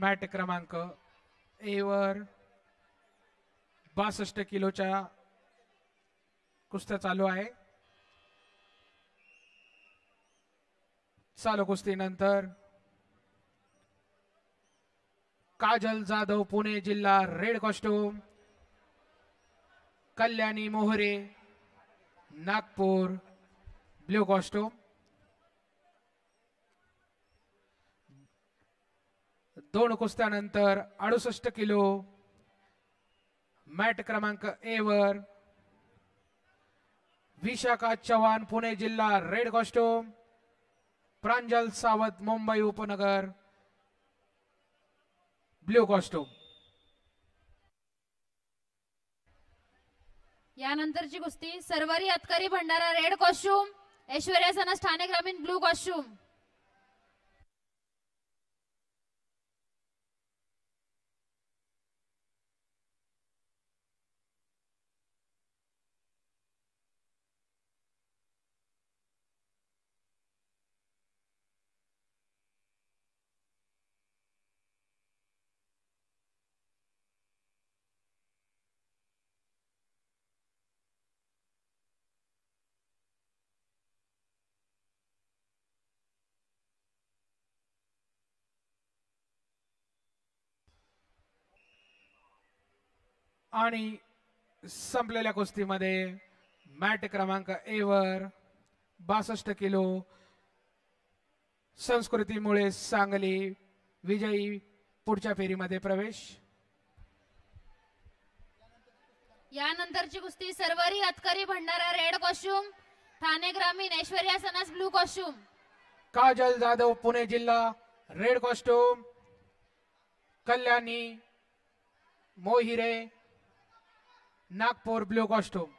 Mat क्रमांक ए वर 62 किलोच्या कुस्त्या चालू आहे। चालू कुस्तीनंतर काजल जाधव पुणे जिल्हा रेड कॉस्ट्यूम, कल्याणी मोहरे नागपूर ब्ल्यू कॉस्ट्यूम। दोन कुस्त्यानंतर 68 किलो मॅट क्रमांक ए वर विशाखा चव्हाण पुणे जिल्हा रेड कॉस्ट्यूम, प्रांजल सावंत मुंबई उपनगर ब्ल्यू कॉस्ट्यूम। यानंतरची कुस्ती सर्वारी हतकरी भंडारा रेड कॉस्ट्यूम, ऐश्वर्या सनस ठाणे ग्रामीण ब्लू कॉस्ट्यूम। आणि संपलेल्या कुस्तीमध्ये मॅट क्रमांक ए वर 62 किलो संस्कृतीमुळे सांगली विजयी पुढच्या फेरीमध्ये प्रवेश। यानंतरची कुस्ती सर्वारी हतकरी भंडारा रेड कॉस्ट्यूम, ठाणे ग्रामीण ऐश्वर्या सनस ब्लू कॉस्ट्यूम। काजल जाधव पुणे जिल्हा red costume, Kalyani Mohire Nagpur blue costume.